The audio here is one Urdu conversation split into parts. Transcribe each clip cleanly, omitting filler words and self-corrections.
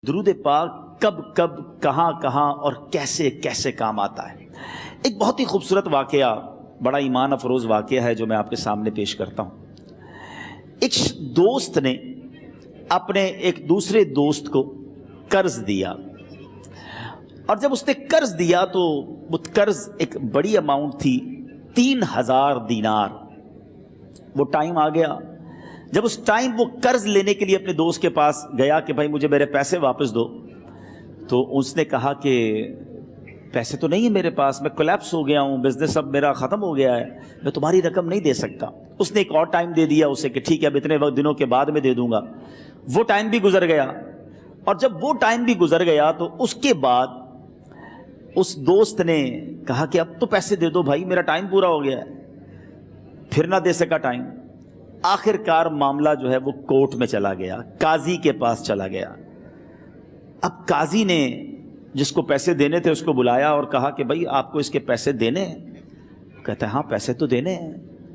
درود پاک کب کب کہاں کہاں اور کیسے کیسے کام آتا ہے۔ ایک بہت ہی خوبصورت واقعہ، بڑا ایمان افروز واقعہ ہے جو میں آپ کے سامنے پیش کرتا ہوں۔ ایک دوست نے اپنے ایک دوسرے دوست کو قرض دیا، اور جب اس نے قرض دیا تو وہ قرض ایک بڑی اماؤنٹ تھی، 3000 دینار۔ وہ ٹائم آ گیا جب اس ٹائم وہ قرض لینے کے لیے اپنے دوست کے پاس گیا کہ بھائی مجھے میرے پیسے واپس دو، تو اس نے کہا کہ پیسے تو نہیں ہے میرے پاس، میں کولیپس ہو گیا ہوں، بزنس اب میرا ختم ہو گیا ہے، میں تمہاری رقم نہیں دے سکتا۔ اس نے ایک اور ٹائم دے دیا اسے کہ ٹھیک ہے اب اتنے وقت دنوں کے بعد میں دے دوں گا۔ وہ ٹائم بھی گزر گیا، اور جب وہ ٹائم بھی گزر گیا تو اس کے بعد اس دوست نے کہا کہ اب تو پیسے دے دو بھائی، میرا ٹائم پورا ہو گیا ہے۔ پھر نہ دے سکا ٹائم۔ آخر کار معاملہ جو ہے وہ کورٹ میں چلا گیا، قاضی کے پاس چلا گیا۔ اب قاضی نے جس کو پیسے دینے تھے اس کو بلایا اور کہا کہ بھائی آپ کو اس کے پیسے دینے ہیں؟ کہتا ہے ہاں پیسے تو دینے ہیں۔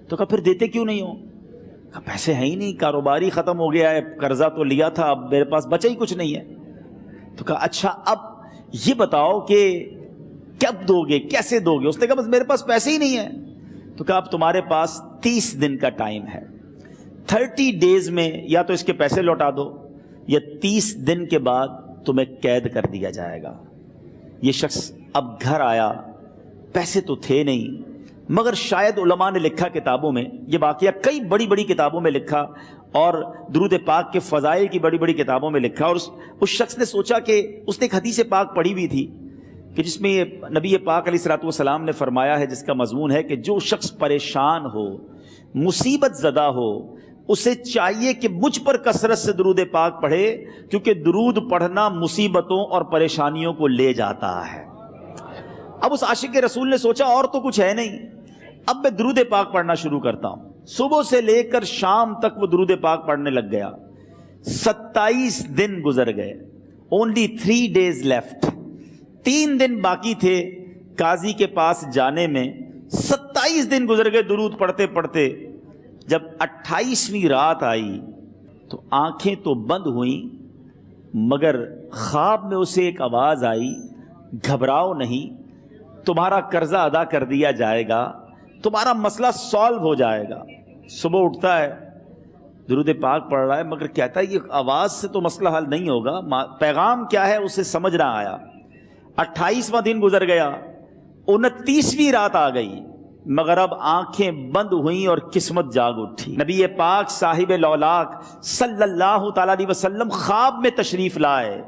تو کہا پھر دیتے کیوں نہیں ہو؟ کہا پیسے ہیں ہی نہیں، کاروبار ہی ختم ہو گیا ہے، قرضہ تو لیا تھا، اب میرے پاس بچا ہی کچھ نہیں ہے۔ تو کہا اچھا اب یہ بتاؤ کہ کب دو گے، کیسے دو گے؟ اس نے کہا بس میرے پاس پیسے ہی نہیں ہیں۔ تو کہا اب تمہارے پاس 30 دن کا ٹائم ہے، 30 ڈیز میں یا تو اس کے پیسے لوٹا دو یا 30 دن کے بعد تمہیں قید کر دیا جائے گا۔ یہ شخص اب گھر آیا، پیسے تو تھے نہیں، مگر شاید علماء نے لکھا کتابوں میں، یہ واقعہ کئی بڑی بڑی کتابوں میں لکھا اور درود پاک کے فضائل کی بڑی بڑی کتابوں میں لکھا، اور اس شخص نے سوچا کہ اس نے ایک حدیث پاک پڑھی ہوئی تھی کہ جس میں یہ نبی پاک علیہ الصلوۃ والسلام نے فرمایا ہے، جس کا مضمون ہے کہ جو شخص پریشان ہو، مصیبت زدہ ہو، اسے چاہیے کہ مجھ پر کثرت سے درود پاک پڑھے، کیونکہ درود پڑھنا مصیبتوں اور پریشانیوں کو لے جاتا ہے۔ اب اس عاشق رسول نے سوچا اور تو کچھ ہے نہیں، اب میں درود پاک پڑھنا شروع کرتا ہوں۔ صبح سے لے کر شام تک وہ درود پاک پڑھنے لگ گیا۔ 27 دن گزر گئے، only 3 days left، 3 دن باقی تھے قاضی کے پاس جانے میں۔ 27 دن گزر گئے درود پڑھتے پڑھتے۔ جب 28ویں رات آئی تو آنکھیں تو بند ہوئیں، مگر خواب میں اسے ایک آواز آئی، گھبراؤ نہیں، تمہارا قرضہ ادا کر دیا جائے گا، تمہارا مسئلہ سالو ہو جائے گا۔ صبح اٹھتا ہے، درود پاک پڑھ رہا ہے، مگر کہتا ہے یہ آواز سے تو مسئلہ حل نہیں ہوگا، پیغام کیا ہے اسے سمجھ نہ آیا۔ 28واں دن گزر گیا، 29ویں رات آ گئی، مگر اب آنکھیں بند ہوئیں اور قسمت جاگ اٹھی۔ نبی پاک صاحب لولاک صلی اللہ تعالی علیہ وسلم خواب میں تشریف لائے۔